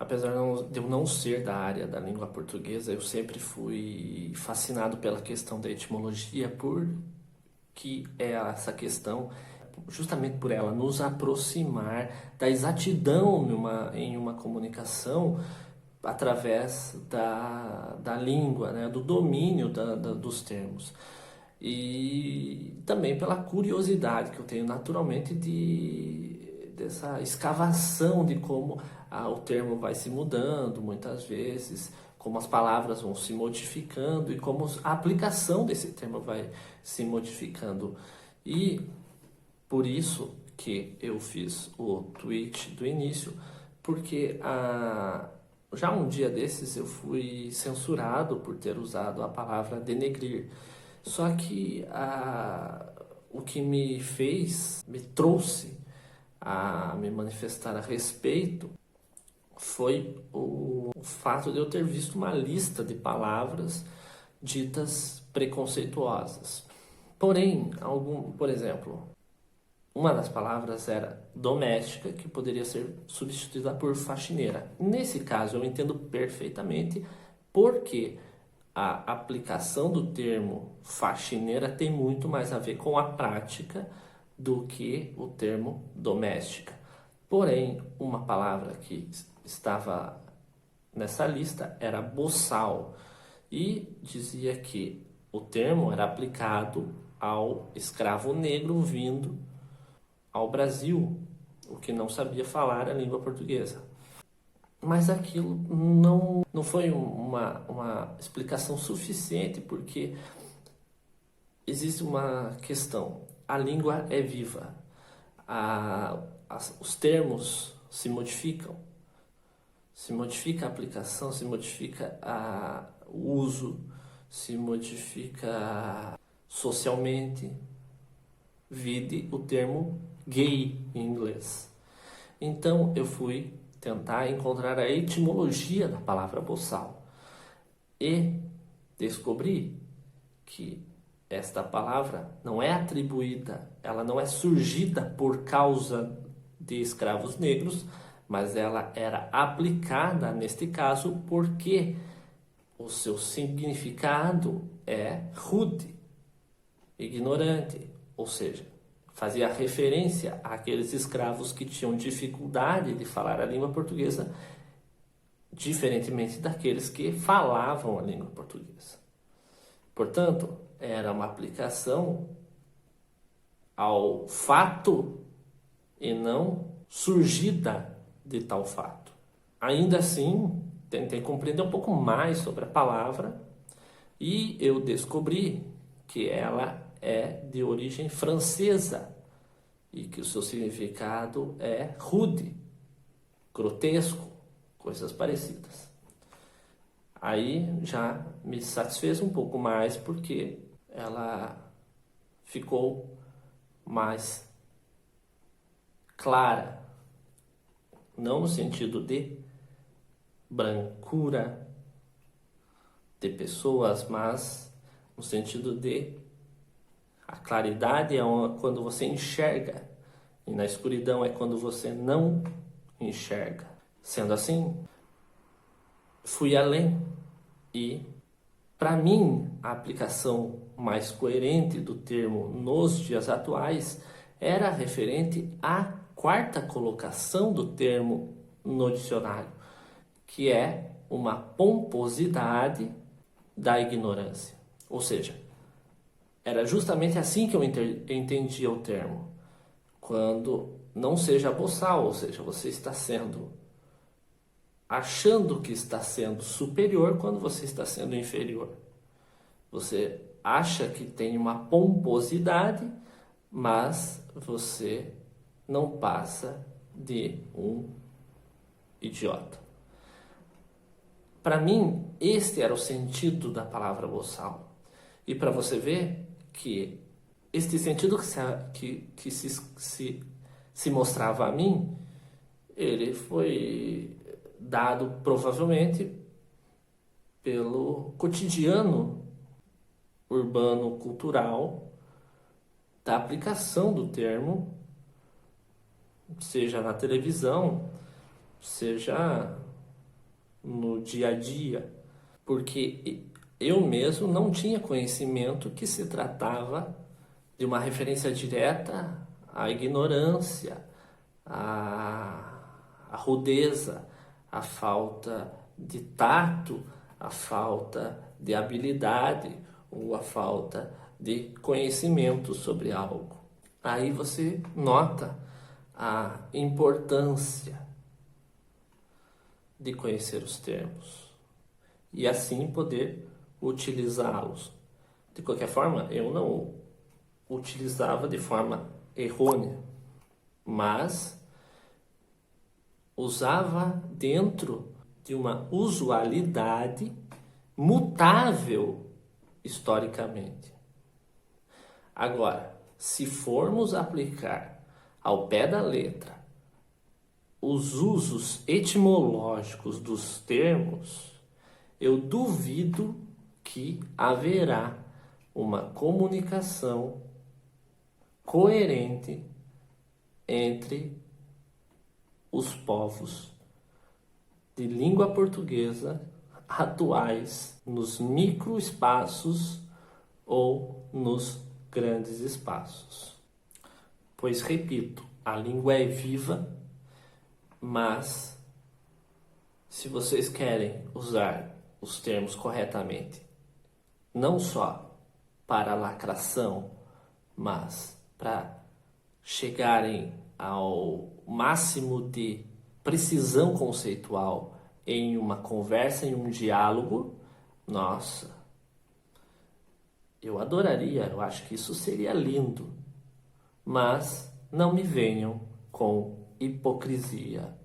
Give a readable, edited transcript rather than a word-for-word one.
Apesar de eu não ser da área da língua portuguesa, eu sempre fui fascinado pela questão da etimologia, porque é essa questão, justamente por ela nos aproximar da exatidão em uma comunicação através da língua, né, do domínio dos termos. E também pela curiosidade que eu tenho naturalmente dessa escavação de como o termo vai se mudando muitas vezes, como as palavras vão se modificando e como a aplicação desse termo vai se modificando. E por isso que eu fiz o tweet do início, porque já um dia desses eu fui censurado por ter usado a palavra denegrir. Só que o que me trouxe a me manifestar a respeito foi o fato de eu ter visto uma lista de palavras ditas preconceituosas. Porém, por exemplo, uma das palavras era doméstica, que poderia ser substituída por faxineira. Nesse caso, eu entendo perfeitamente porque a aplicação do termo faxineira tem muito mais a ver com a prática do que o termo doméstica. Porém, uma palavra que estava nessa lista era boçal e dizia que o termo era aplicado ao escravo negro vindo ao Brasil, o que não sabia falar a língua portuguesa. Mas aquilo não foi uma explicação suficiente, porque existe uma questão. A língua é viva. Os termos se modificam. Se modifica a aplicação, se modifica o uso, se modifica socialmente. Vide o termo gay em inglês. Então eu fui tentar encontrar a etimologia da palavra boçal e descobri que esta palavra não é atribuída, ela não é surgida por causa de escravos negros, mas ela era aplicada neste caso porque o seu significado é rude, ignorante, ou seja, fazia referência àqueles escravos que tinham dificuldade de falar a língua portuguesa, diferentemente daqueles que falavam a língua portuguesa. Portanto, era uma aplicação ao fato e não surgida de tal fato. Ainda assim, tentei compreender um pouco mais sobre a palavra e eu descobri que ela é de origem francesa e que o seu significado é rude, grotesco, coisas parecidas. Aí já me satisfez um pouco mais porque ela ficou mais clara, não no sentido de brancura de pessoas, mas no sentido de a claridade é quando você enxerga e na escuridão é quando você não enxerga. Sendo assim, fui além e, para mim, a aplicação mais coerente do termo nos dias atuais era referente à quarta colocação do termo no dicionário, que é uma pomposidade da ignorância. Ou seja, era justamente assim que eu entendia o termo. Quando não seja boçal, ou seja, você está achando que está sendo superior quando você está sendo inferior. Você acha que tem uma pomposidade, mas você não passa de um idiota. Para mim, este era o sentido da palavra boçal. E para você ver que este sentido que se mostrava a mim, ele foi dado provavelmente pelo cotidiano urbano cultural da aplicação do termo, seja na televisão, seja no dia a dia, porque eu mesmo não tinha conhecimento que se tratava de uma referência direta à ignorância, à rudeza, à falta de tato, à falta de habilidade ou à falta de conhecimento sobre algo. Aí você nota a importância de conhecer os termos e assim poder utilizá-los. De qualquer forma, eu não utilizava de forma errônea, mas usava dentro de uma usualidade mutável historicamente. Agora, se formos aplicar ao pé da letra os usos etimológicos dos termos, eu duvido que haverá uma comunicação coerente entre os povos de língua portuguesa atuais nos microespaços ou nos grandes espaços. Pois, repito, a língua é viva, mas se vocês querem usar os termos corretamente, não só para lacração, mas para chegarem ao máximo de precisão conceitual em uma conversa, em um diálogo, nossa, eu adoraria, eu acho que isso seria lindo, mas não me venham com hipocrisia.